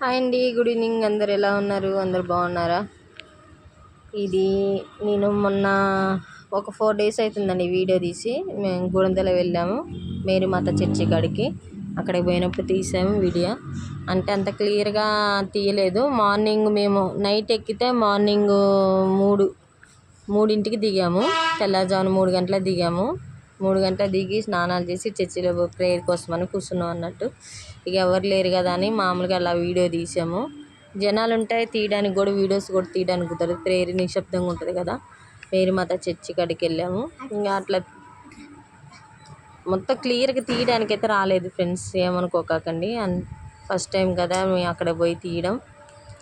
Hi అండి, good evening. అందరు ఎలా ఉన్నారు? అందరు బాగున్నారా? ఇది నేను మొన్న ఒక 4 days అవుతుందండి వీడియో తీసి. మేము గుడంతల వెళ్ళాము మేరీమాత చర్చి కాడికి. అక్కడికి పోయినప్పుడు తీసాము వీడియో. అంటే అంత క్లియర్గా తీయలేదు. మార్నింగ్ మేము నైట్ ఎక్కితే మార్నింగ్ 3ంటికి దిగాము. తెల్లవారుజామున 3 గంటలకు దిగాము. 3 గంటలకు దిగి స్నానాలు చేసి చర్చిలో ప్రేయర్ కోసమని కూర్చున్నాం అన్నట్టు. ఇక ఎవరు లేరు కదా అని మామూలుగా అలా వీడియో తీసాము. జనాలు ఉంటాయి తీయడానికి కూడా, వీడియోస్ కూడా తీయడానికి కుదరదు. ప్రేయర్ నిశ్శబ్దంగా ఉంటుంది కదా. మేరీమాత చర్చి కాడికి వెళ్ళాము. ఇంకా అట్లా మొత్తం క్లియర్గా తీయడానికి అయితే రాలేదు ఫ్రెండ్స్, ఏమనుకోకండి. ఫస్ట్ టైం కదా మేము అక్కడ పోయి తీయడం,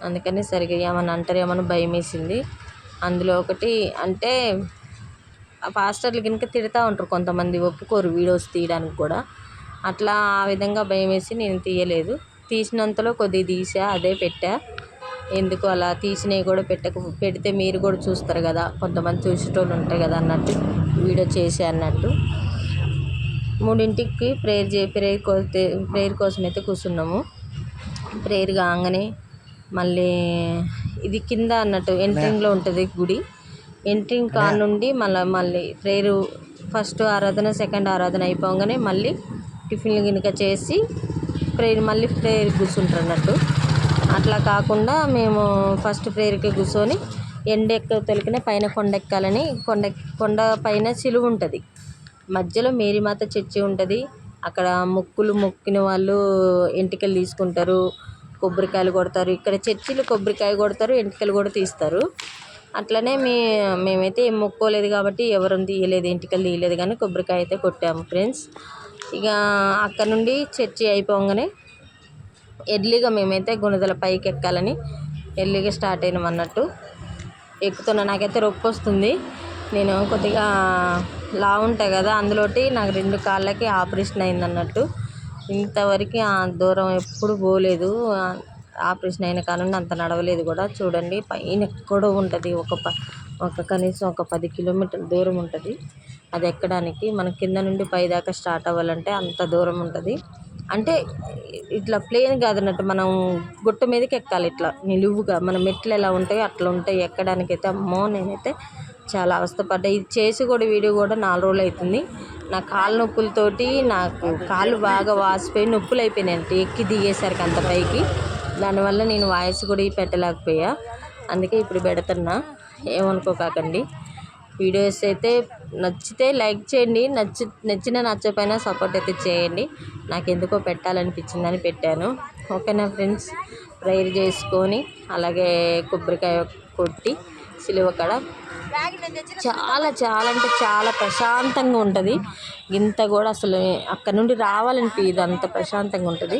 అందుకని సరిగ్గా ఏమన్నా అంటారేమని భయం వేసింది. అందులో ఒకటి అంటే ఆ పాస్టర్లు కనుక తిడతా ఉంటారు కొంతమంది, ఒప్పుకోరు వీడియోస్ తీయడానికి కూడా. అట్లా ఆ విధంగా భయం వేసి నేను తీయలేదు. తీసినంతలో కొద్దిగా తీసా, అదే పెట్టా. ఎందుకు అలా తీసినవి కూడా పెడితే మీరు కూడా చూస్తారు కదా, కొంతమంది చూసేటోళ్ళు ఉంటారు కదా అన్నట్టు వీడియో చేసే అన్నట్టు. 3ంటికి ప్రేయర్ కోసం అయితే కూర్చున్నాము. ప్రేయర్ కాగానే మళ్ళీ ఇది కింద అన్నట్టు ఎంట్రింగ్లో ఉంటుంది గుడి. ఎంట్రింగ్ కాడ నుండి మళ్ళీ ప్రేయర్ ఫస్ట్ ఆరాధన, సెకండ్ ఆరాధన అయిపోగానే మళ్ళీ టిఫిన్లు గినక చేసి ప్రేయర్ కూర్చుంటారు అన్నట్టు. అట్లా కాకుండా మేము ఫస్ట్ ప్రేయర్కి కూర్చొని తొలికిన పైన కొండెక్కాలని, కొండ పైన సిలువ ఉంటుంది. మధ్యలో మేరీమాత చర్చి ఉంటుంది. అక్కడ మొక్కిన వాళ్ళు ఎంటికలు తీసుకుంటారు, కొబ్బరికాయలు కొడతారు. ఇక్కడ చర్చిలో కొబ్బరికాయ కొడతారు, ఎంటికలు కూడా తీస్తారు. అట్లనే మేమైతే ఏం మొక్కోలేదు కాబట్టి ఎవరు తీయలేదు, ఎంటికలు తీయలేదు, కానీ కొబ్బరికాయ అయితే కొట్టాము ఫ్రెండ్స్. ఇక అక్కడ నుండి చర్చి అయిపోగానే ఎర్లీగా మేమైతే గుణదల పైకి ఎక్కాలని ఎర్లీగా స్టార్ట్ అయినాం అన్నట్టు. ఎక్కుతున్నా, నాకైతే రొప్పి వస్తుంది. నేను కొద్దిగా లావు ఉంటాయి కదా, అందులోటి నాకు 2 కాళ్ళకి ఆపరేషన్ అయింది అన్నట్టు. ఇంతవరకు ఆ దూరం ఎప్పుడు పోలేదు. ఆపరేషన్ అయిన కానుండి అంత నడవలేదు కూడా. చూడండి పైన ఎక్కడో ఉంటుంది, కనీసం ఒక 10 కిలోమీటర్ల దూరం ఉంటుంది అది ఎక్కడానికి. మన కింద నుండి పై దాకా స్టార్ట్ అవ్వాలంటే అంత దూరం ఉంటుంది. అంటే ఇట్లా ప్లేన్ కాదన్నట్టు, మనం గుట్ట మీదకి ఎక్కాలి. ఇట్లా నిలువుగా మన మెట్లు ఎలా ఉంటాయో అట్లా ఉంటాయి ఎక్కడానికైతే. అమ్మో, నేనైతే చాలా అవస్థపడ్డా. ఇది చేసి కూడా వీడియో కూడా 4 రోజులు అవుతుంది. నా కాళ్ళ నొప్పులతోటి నాకు కాళ్ళు బాగా వాసిపోయి నొప్పులు అయిపోయినాయి ఎక్కి దిగేసరికి అంత పైకి. దానివల్ల నేను వాయిస్ కూడా పెట్టలేకపోయా. అందుకే ఇప్పుడు పెడుతున్నా, ఏమనుకోకండి. వీడియోస్ అయితే నచ్చితే లైక్ చేయండి, నచ్చకపోయినా సపోర్ట్ అయితే చేయండి. నాకు ఎందుకో పెట్టాలనిపించిందని పెట్టాను. ఓకేనా ఫ్రెండ్స్? ప్రేయర్ చేసుకొని అలాగే కొబ్బరికాయ కొట్టి సిలువ కాడ చాలా అంటే చాలా ప్రశాంతంగా ఉంటుంది. ఇంత కూడా అసలు అక్కడ నుండి రావాలనిపించదు, అంత ప్రశాంతంగా ఉంటుంది.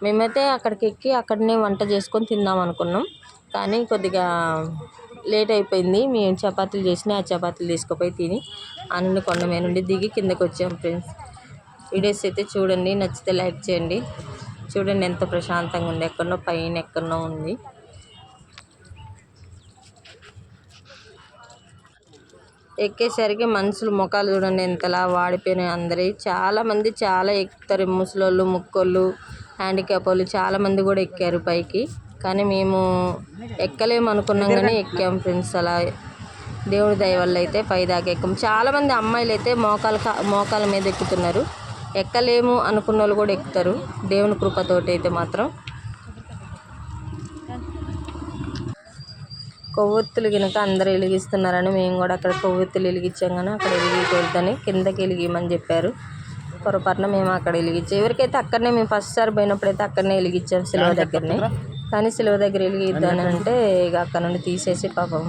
మేమైతే అక్కడికి ఎక్కి అక్కడనే వంట చేసుకొని తిందాం అనుకున్నాం, కానీ కొద్దిగా లేట్ అయిపోయింది. మేము చపాతీలు చేసినా ఆ చపాతీలు తీసుకుపోయి తిని ఆ నుండి కొండ మీద నుండి దిగి కిందకి వచ్చాం ఫ్రెండ్స్. వీడియోస్ అయితే చూడండి, నచ్చితే లైక్ చేయండి. చూడండి ఎంత ప్రశాంతంగా ఉంది, ఎక్కడో పైన ఎక్కడో ఉంది. ఎక్కేసరికి మనుషులు ముఖాలు చూడండి ఎంతలా వాడిపోయినాయి అందరి. చాలామంది చాలా ఎక్కుతారు, ముసలోళ్ళు, ముక్కోళ్ళు, హ్యాండిక్యాప్ వాళ్ళు చాలామంది కూడా ఎక్కారు పైకి. కానీ మేము ఎక్కలేము అనుకున్నాం కానీ ఎక్కాం ఫ్రెండ్స్. అలా దేవుడి దయ వల్ల అయితే పైదాకా ఎక్కాం. చాలామంది అమ్మాయిలు అయితే మోకాల మీద ఎక్కుతున్నారు. ఎక్కలేము అనుకున్న వాళ్ళు కూడా ఎక్కుతారు దేవుని కృపతోటి అయితే మాత్రం. కొవ్వొత్తులు కనుక అందరూ వెలిగిస్తున్నారని మేము కూడా అక్కడ కొవ్వొత్తులు వెలిగించాం, కానీ అక్కడ వెలిగిపోద్దని కిందకి వెలిగిమని చెప్పారు. పొరపాటున మేము అక్కడ వెలిగించాం. ఎవరికైతే అక్కడనే, మేము ఫస్ట్ సారి పోయినప్పుడైతే అక్కడనే వెలిగించాం సిలువ దగ్గరనే. కానీ సిలువ దగ్గర వెలిగిద్దాని అంటే ఇక అక్కడ నుండి తీసేసి పాపం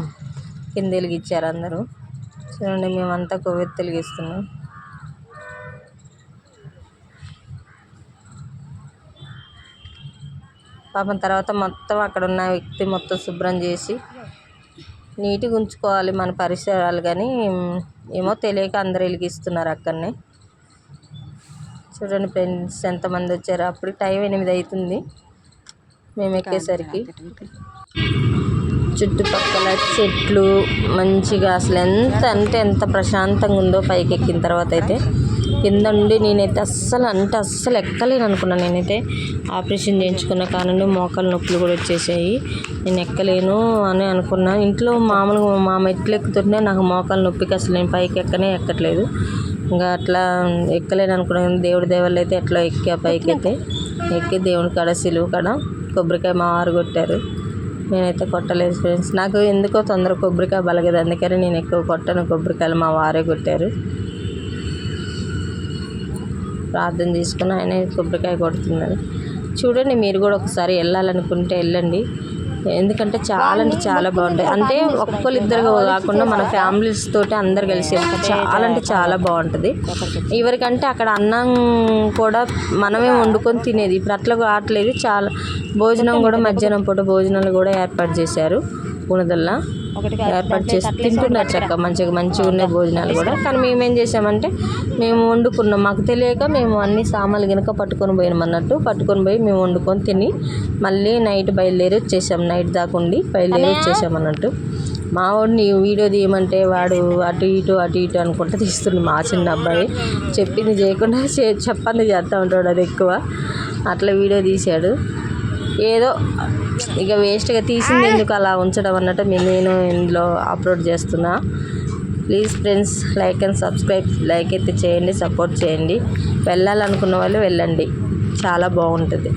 కింద వెలిగించారు అందరూ. చూడండి మేమంతా కొవ్వొత్తులు వెలిగిస్తున్నాం. పాపం తర్వాత మొత్తం అక్కడ ఉన్న వ్యక్తి మొత్తం శుభ్రం చేసి నీట్గా ఉంచుకోవాలి మన పరిసరాలు, కానీ ఏమో తెలియక అందరు వెలిగిస్తున్నారు అక్కడనే. చూడండి ఫ్రెండ్స్ ఎంతమంది వచ్చారు. అప్పుడు టైం 8 అవుతుంది మేము ఎక్కేసరికి. చుట్టుపక్కల చెట్లు మంచిగా, అసలు ఎంత ప్రశాంతంగా ఉందో పైకి ఎక్కిన తర్వాత అయితే. కింద నుండి నేనైతే అస్సలు ఎక్కలేను అనుకున్నాను. నేనైతే ఆపరేషన్ చేయించుకున్న కానుండి మోకాలు నొప్పులు కూడా వచ్చేసాయి. నేను ఎక్కలేను అని అనుకున్నా. ఇంట్లో మామూలుగా మా మెట్లు ఎక్కుతుంటే నాకు మోకాలు నొప్పికి అసలు నేను పైకి ఎక్కట్లేదు. ఇంకా అట్లా ఎక్కలేను అనుకున్నాను. దేవుడి దేవాళ్ళు అయితే ఎట్లా పైకి అయితే ఎక్కి దేవుడి కాడ సిలువు కాడ కొబ్బరికాయ మా వారు కొట్టారు. నేనైతే కొట్టలేదు ఫ్రెండ్స్. నాకు ఎందుకో తొందరగా కొబ్బరికాయ బలగదు, అందుకని నేను ఎక్కువ కొట్టను. కొబ్బరికాయలు మా వారే కొట్టారు. ప్రార్థన చేసుకుని ఆయన కొబ్బరికాయ కొడుతున్నారు. చూడండి, మీరు కూడా ఒకసారి వెళ్ళాలనుకుంటే వెళ్ళండి. ఎందుకంటే చాలా బాగుంటాయి. అంటే ఒక్కరిద్దరు కాకుండా మన ఫ్యామిలీస్ తోటి అందరు కలిసి చాలా బాగుంటుంది. ఎవరికంటే అక్కడ అన్నం కూడా మనమే వండుకొని తినేది. ఇప్పుడు అట్లా కావట్లేదు. చాలా భోజనం కూడా మధ్యాహ్నం పూట భోజనాలు కూడా ఏర్పాటు చేశారు. పునదల్లా ఏర్పాటు చేసి తింటున్నారు చక్కగా మంచిగా ఉన్నాయి భోజనాలు కూడా. కానీ మేమేం చేసామంటే మేము వండుకున్నాం. మాకు తెలియక మేము అన్ని సామాన్లు కనుక పట్టుకొని పోయి మేము వండుకొని తిని మళ్ళీ నైట్ బయలుదేరి వచ్చేసాం. నైట్ దాకా ఉండి బయలుదేరి వచ్చేసాం అన్నట్టు. మా వాడిని వీడియో తీయమంటే వాడు అటు ఇటు అనుకుంటూ తీస్తుండే. మా చిన్న అబ్బాయి చెప్పింది చేయకుండా చెప్పంది చేస్తూ ఉంటాడు. అది ఎక్కువ అట్లా వీడియో తీశాడు. ఏదో ఇక వేస్ట్గా తీసింది ఎందుకు అలా ఉంచడం అన్నట్టు నేను ఇందులో అప్లోడ్ చేస్తున్నా. Please friends, like and subscribe. Like అయితే చేయండి, సపోర్ట్ చేయండి. వెళ్ళాలనుకున్న వాళ్ళు వెళ్ళండి, చాలా బాగుంటుంది.